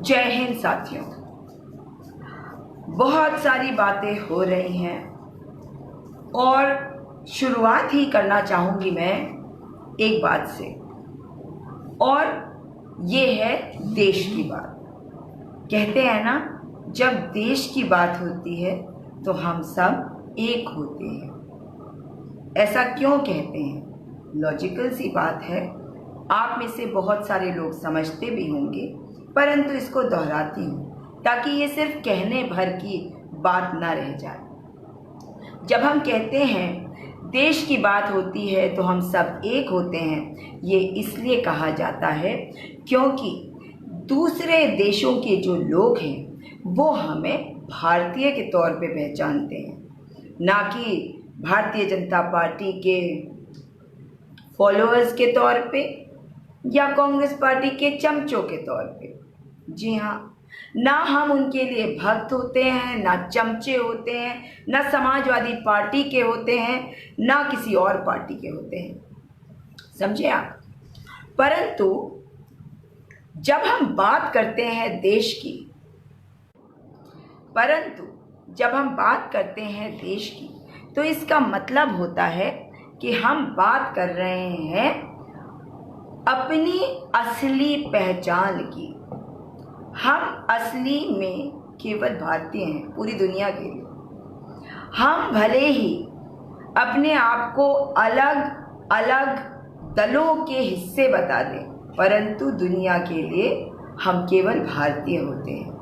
जय हिंद साथियों। बहुत सारी बातें हो रही हैं और शुरुआत ही करना चाहूँगी मैं एक बात से, और ये है देश की बात। कहते हैं ना, जब देश की बात होती है तो हम सब एक होते हैं। ऐसा क्यों कहते हैं? लॉजिकल सी बात है। आप में से बहुत सारे लोग समझते भी होंगे, परंतु इसको दोहराती हूँ ताकि ये सिर्फ कहने भर की बात ना रह जाए। जब हम कहते हैं देश की बात होती है तो हम सब एक होते हैं, ये इसलिए कहा जाता है क्योंकि दूसरे देशों के जो लोग हैं वो हमें भारतीय के तौर पे पहचानते हैं, ना कि भारतीय जनता पार्टी के फॉलोअर्स के तौर पे या कांग्रेस पार्टी के चमचों के तौर पे। जी हाँ, ना हम उनके लिए भक्त होते हैं, ना चमचे होते हैं, ना समाजवादी पार्टी के होते हैं, ना किसी और पार्टी के होते हैं। समझे आप? परंतु जब हम बात करते हैं देश की, तो इसका मतलब होता है कि हम बात कर रहे हैं अपनी असली पहचान की। हम असली में केवल भारतीय हैं पूरी दुनिया के लिए। हम भले ही अपने आप को अलग अलग दलों के हिस्से बता दें, परंतु दुनिया के लिए हम केवल भारतीय होते हैं।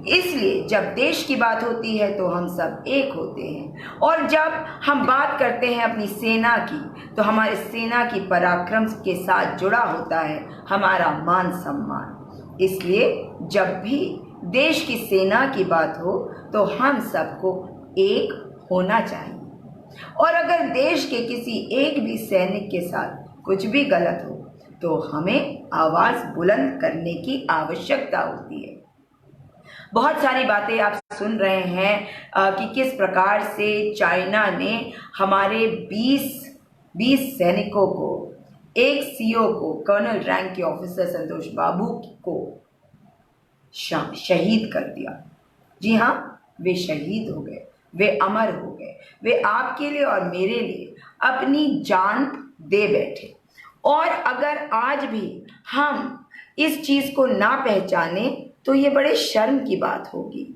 इसलिए जब देश की बात होती है तो हम सब एक होते हैं। और जब हम बात करते हैं अपनी सेना की, तो हमारे सेना की पराक्रम के साथ जुड़ा होता है हमारा मान सम्मान। इसलिए जब भी देश की सेना की बात हो तो हम सबको एक होना चाहिए। और अगर देश के किसी एक भी सैनिक के साथ कुछ भी गलत हो तो हमें आवाज़ बुलंद करने की आवश्यकता होती है। बहुत सारी बातें आप सुन रहे हैं कि किस प्रकार से चाइना ने हमारे 20 सैनिकों को, एक सीओ को, कर्नल रैंक के ऑफिसर संतोष बाबू को शहीद कर दिया। जी हाँ, वे शहीद हो गए, वे अमर हो गए। वे आपके लिए और मेरे लिए अपनी जान दे बैठे। और अगर आज भी हम इस चीज़ को ना पहचाने तो ये बड़े शर्म की बात होगी।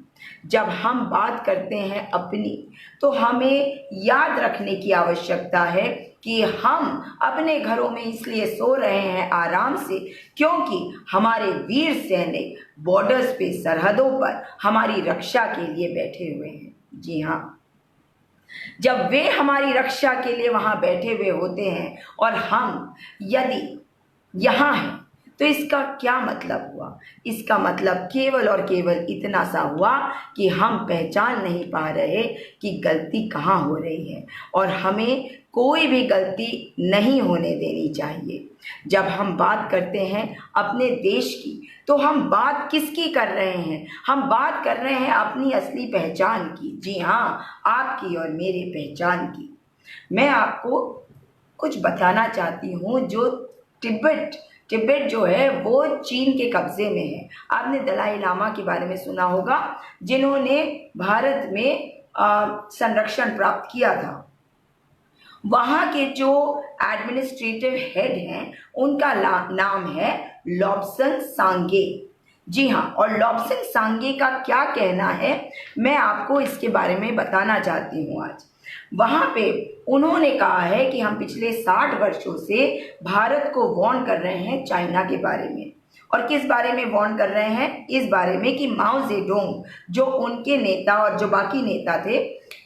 जब हम बात करते हैं अपनी, तो हमें याद रखने की आवश्यकता है कि हम अपने घरों में इसलिए सो रहे हैं आराम से क्योंकि हमारे वीर सैनिक बॉर्डर्स पे, सरहदों पर हमारी रक्षा के लिए बैठे हुए हैं। जी हाँ, जब वे हमारी रक्षा के लिए वहाँ बैठे हुए होते हैं और हम यदि यहाँ हैं, तो इसका क्या मतलब हुआ? इसका मतलब केवल और केवल इतना सा हुआ कि हम पहचान नहीं पा रहे कि गलती कहाँ हो रही है, और हमें कोई भी गलती नहीं होने देनी चाहिए। जब हम बात करते हैं अपने देश की, तो हम बात किसकी कर रहे हैं? हम बात कर रहे हैं अपनी असली पहचान की। जी हाँ, आपकी और मेरी पहचान की। मैं आपको कुछ बताना चाहती हूँ। जो तिब्बत जो है वो चीन के कब्जे में है। आपने दलाई लामा के बारे में सुना होगा, जिन्होंने भारत में संरक्षण प्राप्त किया था। वहाँ के जो एडमिनिस्ट्रेटिव हेड हैं उनका नाम है लॉब्सन सांगे। जी हाँ, और लॉब्सन सांगे का क्या कहना है मैं आपको इसके बारे में बताना चाहती हूँ आज। वहाँ पे उन्होंने कहा है कि हम पिछले 60 वर्षों से भारत को वार्न कर रहे हैं चाइना के बारे में। और किस बारे में वार्न कर रहे हैं? इस बारे में कि माओ जेडोंग, जो उनके नेता और जो बाकी नेता थे,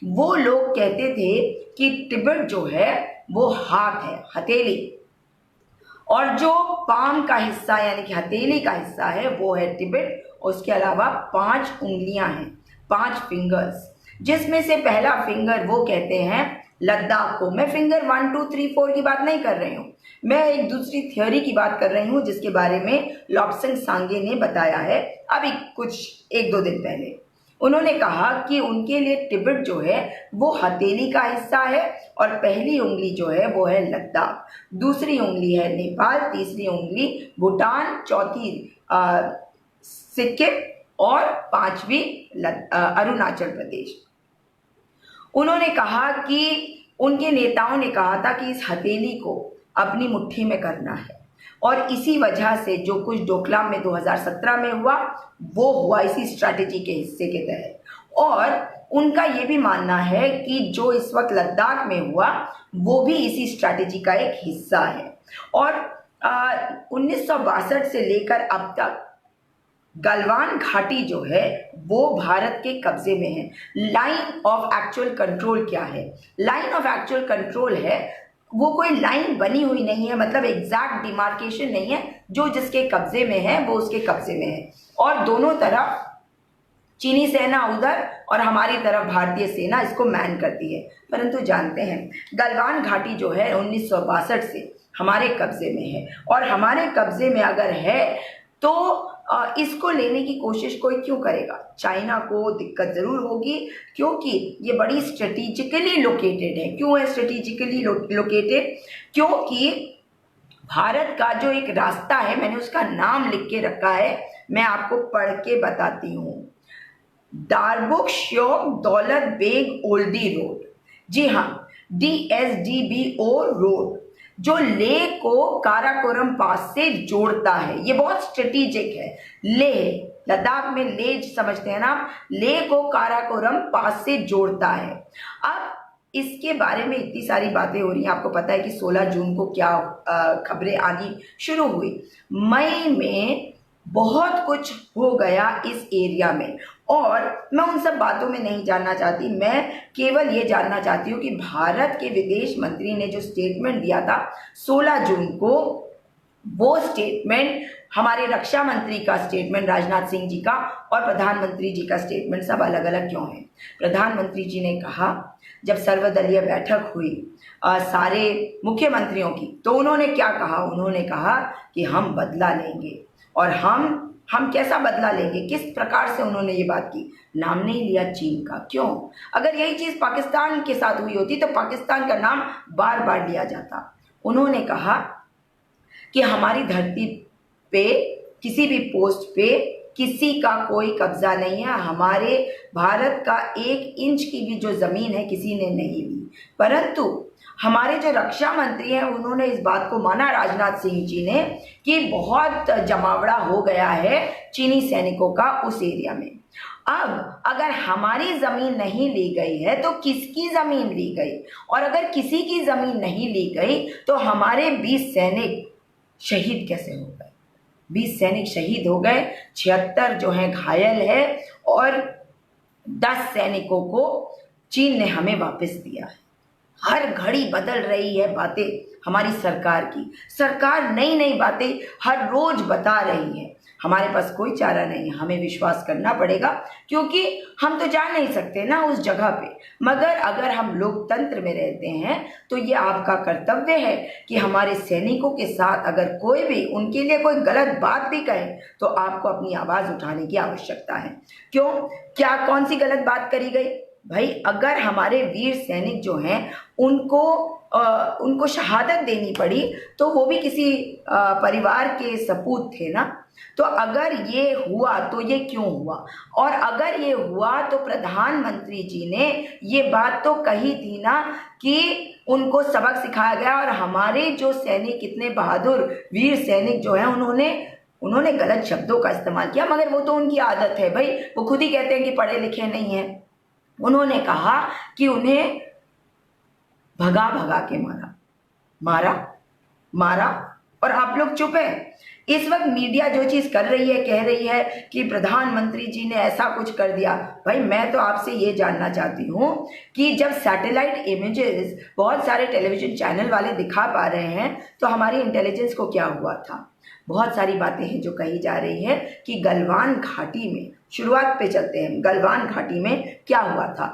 वो लोग कहते थे कि तिब्बत जो है वो हाथ है, हथेली, और जो पाम का हिस्सा यानी कि हथेली का हिस्सा है वो है तिब्बत। उसके अलावा 5 उंगलियां हैं, 5 फिंगर्स, जिसमें से पहला फिंगर वो कहते हैं लद्दाख को। मैं फिंगर 1 2 3 4 की बात नहीं कर रही हूँ, मैं एक दूसरी थ्योरी की बात कर रही हूँ जिसके बारे में लॉब्सन सांगे ने बताया है अभी कुछ 1-2 दिन पहले। उन्होंने कहा कि उनके लिए तिब्बत जो है वो हथेली का हिस्सा है, और पहली उंगली जो है वो है लद्दाख, दूसरी उंगली है नेपाल, तीसरी उंगली भूटान, चौथी सिक्किम और 5वीं अरुणाचल प्रदेश। उन्होंने कहा कि उनके नेताओं ने कहा था कि इस हथेली को अपनी मुट्ठी में करना है और इसी वजह से जो कुछ डोकलाम में 2017 में हुआ वो हुआ इसी स्ट्रैटेजी के हिस्से के तहत। और उनका ये भी मानना है कि जो इस वक्त लद्दाख में हुआ वो भी इसी स्ट्रैटेजी का एक हिस्सा है। और 1962 से लेकर अब तक गलवान घाटी जो है वो भारत के कब्जे में है। लाइन ऑफ एक्चुअल कंट्रोल क्या है? लाइन ऑफ एक्चुअल कंट्रोल है वो कोई लाइन बनी हुई नहीं है, मतलब एग्जैक्ट डिमार्केशन नहीं है, जो जिसके कब्जे में है वो उसके कब्जे में है। और दोनों तरफ चीनी सेना उधर और हमारी तरफ भारतीय सेना इसको मैन करती है। परंतु जानते हैं गलवान घाटी जो है 1962 से हमारे कब्जे में है और हमारे कब्जे में अगर है तो इसको लेने की कोशिश कोई क्यों करेगा? चाइना को दिक्कत जरूर होगी क्योंकि ये बड़ी स्ट्रेटेजिकली लोकेटेड है। क्यों है स्ट्रेटेजिकली लोकेटेड? क्योंकि भारत का जो एक रास्ता है, मैंने उसका नाम लिख के रखा है, मैं आपको पढ़ के बताती हूँ। दारबुक श्योक दौलत बेग ओल्डी रोड, जी हाँ, DSDBO रोड, जो लेह को काराकोरम पास से जोड़ता है। ये बहुत स्ट्रेटेजिक है। लेह लद्दाख में लेह समझते हैं ना, लेह को काराकोरम पास से जोड़ता है। अब इसके बारे में इतनी सारी बातें हो रही हैं। आपको पता है कि 16 जून को क्या खबरें आनी शुरू हुई। मई में बहुत कुछ हो गया इस एरिया में और मैं उन सब बातों में नहीं जानना चाहती। मैं केवल ये जानना चाहती हूँ कि भारत के विदेश मंत्री ने जो स्टेटमेंट दिया था 16 जून को, वो स्टेटमेंट, हमारे रक्षा मंत्री का स्टेटमेंट राजनाथ सिंह जी का और प्रधानमंत्री जी का स्टेटमेंट सब अलग अलग क्यों है? प्रधानमंत्री जी ने कहा जब सर्वदलीय बैठक हुई सारे मुख्यमंत्रियों की, तो उन्होंने क्या कहा? उन्होंने कहा कि हम बदला लेंगे। और हम कैसा बदला लेंगे? किस प्रकार से उन्होंने ये बात की? नाम नहीं लिया चीन का। क्यों? अगर यही चीज पाकिस्तान के साथ हुई होती तो पाकिस्तान का नाम बार बार लिया जाता। उन्होंने कहा कि हमारी धरती पे किसी भी पोस्ट पे किसी का कोई कब्जा नहीं है, हमारे भारत का 1 इंच की भी जो जमीन है किसी ने नहीं ली। परंतु हमारे जो रक्षा मंत्री हैं उन्होंने इस बात को माना, राजनाथ सिंह जी ने, कि बहुत जमावड़ा हो गया है चीनी सैनिकों का उस एरिया में। अब अगर हमारी जमीन नहीं ली गई है तो किसकी जमीन ली गई? और अगर किसी की जमीन नहीं ली गई तो हमारे 20 सैनिक शहीद कैसे हो गए? 20 सैनिक शहीद हो गए, 76 जो हैं घायल है और 10 सैनिकों को चीन ने हमें वापस दिया है। हर घड़ी बदल रही है बातें हमारी सरकार की। सरकार नई नई बातें हर रोज बता रही है। हमारे पास कोई चारा नहीं है, हमें विश्वास करना पड़ेगा क्योंकि हम तो जा नहीं सकते ना उस जगह पे। मगर अगर हम लोकतंत्र में रहते हैं तो ये आपका कर्तव्य है कि हमारे सैनिकों के साथ अगर कोई भी उनके लिए कोई गलत बात भी कहे तो आपको अपनी आवाज उठाने की आवश्यकता है। क्यों? क्या कौन सी गलत बात करी गई? भाई अगर हमारे वीर सैनिक जो हैं उनको शहादत देनी पड़ी तो वो भी किसी परिवार के सपूत थे ना। तो अगर ये हुआ तो ये क्यों हुआ? और अगर ये हुआ तो प्रधानमंत्री जी ने ये बात तो कही थी ना कि उनको सबक सिखाया गया और हमारे जो सैनिक इतने बहादुर वीर सैनिक जो हैं उन्होंने गलत शब्दों का इस्तेमाल किया। मगर वो तो उनकी आदत है भाई, वो खुद ही कहते हैं कि पढ़े लिखे नहीं है। उन्होंने कहा कि उन्हें भगा भगा के मारा और आप लोग चुप हैं। इस वक्त मीडिया जो चीज कर रही है, कह रही है कि प्रधानमंत्री जी ने ऐसा कुछ कर दिया। भाई मैं तो आपसे ये जानना चाहती हूँ कि जब सैटेलाइट इमेजेस बहुत सारे टेलीविजन चैनल वाले दिखा पा रहे हैं तो हमारी इंटेलिजेंस को क्या हुआ था? बहुत सारी बातें हैं जो कही जा रही है कि गलवान घाटी में, शुरुआत पे चलते हैं, गलवान घाटी में क्या हुआ था?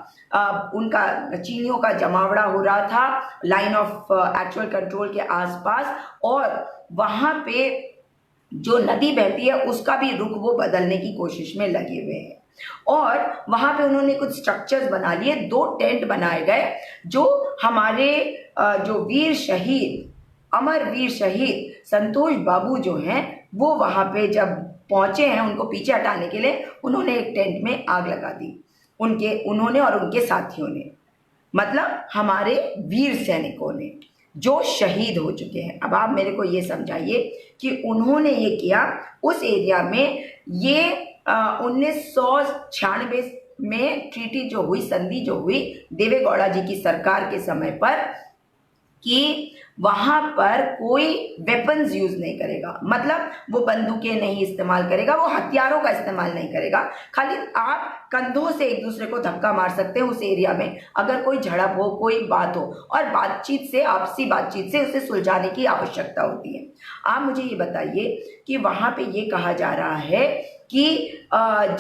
उनका चीनियों का जमावड़ा हो रहा था लाइन ऑफ एक्चुअल कंट्रोल के आसपास और वहां पे जो नदी बहती है उसका भी रुख वो बदलने की कोशिश में लगे हुए हैं। और वहां पे उन्होंने कुछ स्ट्रक्चर्स बना लिए, 2 टेंट बनाए गए जो हमारे जो वीर शहीद, अमर वीर शहीद संतोष बाबू जो हैं वो वहां पे जब पहुंचे हैं उनको पीछे हटाने के लिए, उन्होंने एक टेंट में आग लगा दी, उन्होंने और उनके साथियों ने, मतलब हमारे वीर सैनिकों ने जो शहीद हो चुके हैं। अब आप मेरे को ये समझाइए कि उन्होंने ये किया उस एरिया में, ये 1996 में ट्रीटी जो हुई, संधि जो हुई देवे गौड़ा जी की सरकार के समय पर, कि वहां पर कोई वेपन्स यूज नहीं करेगा, मतलब वो बंदूकें नहीं इस्तेमाल करेगा, वो हथियारों का इस्तेमाल नहीं करेगा, खाली आप कंधों से एक दूसरे को धक्का मार सकते हैं उस एरिया में अगर कोई झड़प हो, कोई बात हो, और बातचीत से, आपसी बातचीत से उसे सुलझाने की आवश्यकता होती है। आप मुझे ये बताइए कि वहां पे ये कहा जा रहा है कि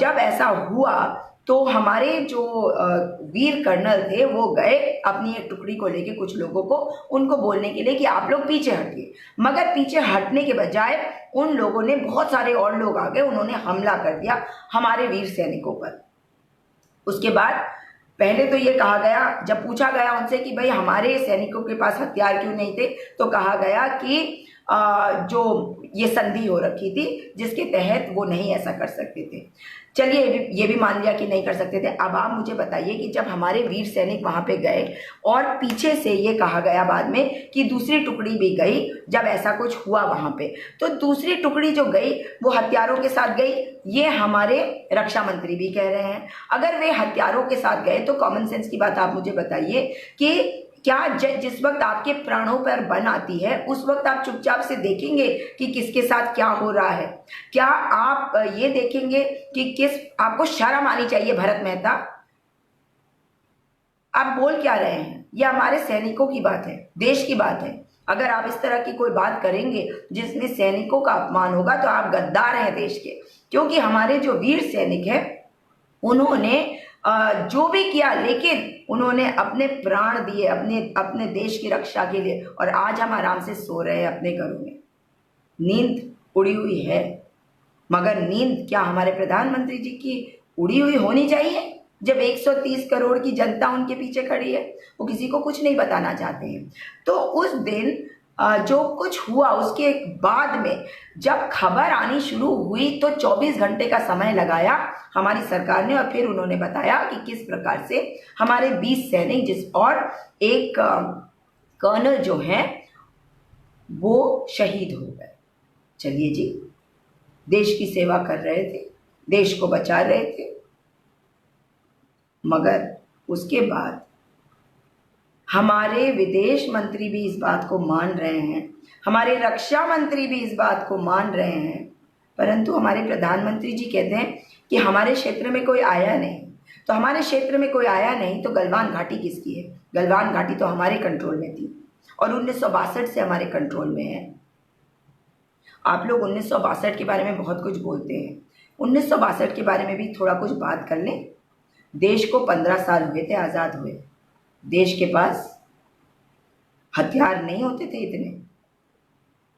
जब ऐसा हुआ तो हमारे जो वीर कर्नल थे वो गए अपनी एक टुकड़ी को लेके, कुछ लोगों को, उनको बोलने के लिए कि आप लोग पीछे हटिए, मगर पीछे हटने के बजाय उन लोगों ने, बहुत सारे और लोग आ गए, उन्होंने हमला कर दिया हमारे वीर सैनिकों पर। उसके बाद पहले तो ये कहा गया, जब पूछा गया उनसे कि भाई हमारे सैनिकों के पास हथियार क्यों नहीं थे, तो कहा गया कि जो ये संधि हो रखी थी जिसके तहत वो नहीं ऐसा कर सकते थे। चलिए ये भी मान लिया कि नहीं कर सकते थे। अब आप मुझे बताइए कि जब हमारे वीर सैनिक वहां पे गए और पीछे से ये कहा गया बाद में कि दूसरी टुकड़ी भी गई, जब ऐसा कुछ हुआ वहां पे, तो दूसरी टुकड़ी जो गई वो हथियारों के साथ गई, ये हमारे रक्षा मंत्री भी कह रहे हैं। अगर वे हथियारों के साथ गए तो कॉमन सेंस की बात आप मुझे बताइए कि क्या जिस वक्त आपके प्राणों पर बन आती है उस वक्त आप चुपचाप से देखेंगे कि किसके साथ क्या हो रहा है? क्या आप ये देखेंगे कि आपको शर्म आनी चाहिए भरत मेहता, आप बोल क्या रहे हैं? ये हमारे सैनिकों की बात है, देश की बात है। अगर आप इस तरह की कोई बात करेंगे जिसमें सैनिकों का अपमान होगा तो आप गद्दार हैं देश के, क्योंकि हमारे जो वीर सैनिक हैं उन्होंने जो भी किया, लेकिन उन्होंने अपने प्राण दिए अपने देश की रक्षा के लिए, और आज हम आराम से सो रहे हैं अपने घरों में। नींद उड़ी हुई है, मगर नींद क्या हमारे प्रधानमंत्री जी की उड़ी हुई होनी चाहिए? जब 130 करोड़ की जनता उनके पीछे खड़ी है, वो किसी को कुछ नहीं बताना चाहते हैं। तो उस दिन जो कुछ हुआ उसके बाद में जब खबर आनी शुरू हुई तो 24 घंटे का समय लगाया हमारी सरकार ने, और फिर उन्होंने बताया कि किस प्रकार से हमारे 20 सैनिक और एक कर्नल जो हैं वो शहीद हो गए। चलिए जी, देश की सेवा कर रहे थे, देश को बचा रहे थे, मगर उसके बाद हमारे विदेश मंत्री भी इस बात को मान रहे हैं, हमारे रक्षा मंत्री भी इस बात को मान रहे हैं, परंतु हमारे प्रधानमंत्री जी कहते हैं कि हमारे क्षेत्र में कोई आया नहीं। तो हमारे क्षेत्र में कोई आया नहीं तो गलवान घाटी किसकी है? गलवान घाटी तो हमारे कंट्रोल में थी और 1962 से हमारे कंट्रोल में है। आप लोग 1962 के बारे में बहुत कुछ बोलते हैं, 1962 के बारे में भी थोड़ा कुछ बात कर लें। देश को 15 साल हुए थे आज़ाद हुए, देश के पास हथियार नहीं होते थे इतने,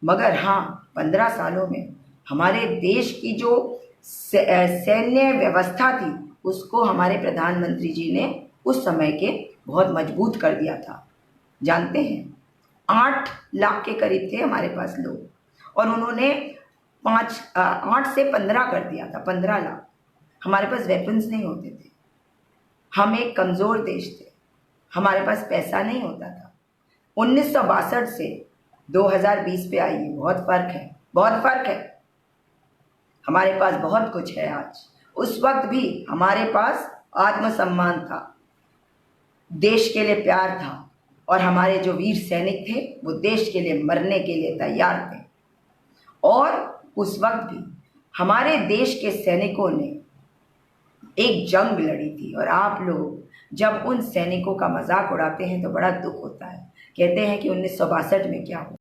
मगर हाँ 15 सालों में हमारे देश की जो सैन्य व्यवस्था थी उसको हमारे प्रधानमंत्री जी ने उस समय के बहुत मजबूत कर दिया था। जानते हैं 8 लाख के करीब थे हमारे पास लोग और उन्होंने 8 से 15 कर दिया था, 15 लाख। हमारे पास वेपन्स नहीं होते थे, हम एक कमज़ोर देश थे, हमारे पास पैसा नहीं होता था। 1962 से 2020 पे आइए, बहुत फ़र्क है, बहुत फ़र्क है। हमारे पास बहुत कुछ है आज, उस वक्त भी हमारे पास आत्मसम्मान था, देश के लिए प्यार था और हमारे जो वीर सैनिक थे वो देश के लिए मरने के लिए तैयार थे। और उस वक्त भी हमारे देश के सैनिकों ने एक जंग लड़ी थी और आप लोग जब उन सैनिकों का मजाक उड़ाते हैं तो बड़ा दुख होता है। कहते हैं कि 1962 में क्या हुआ।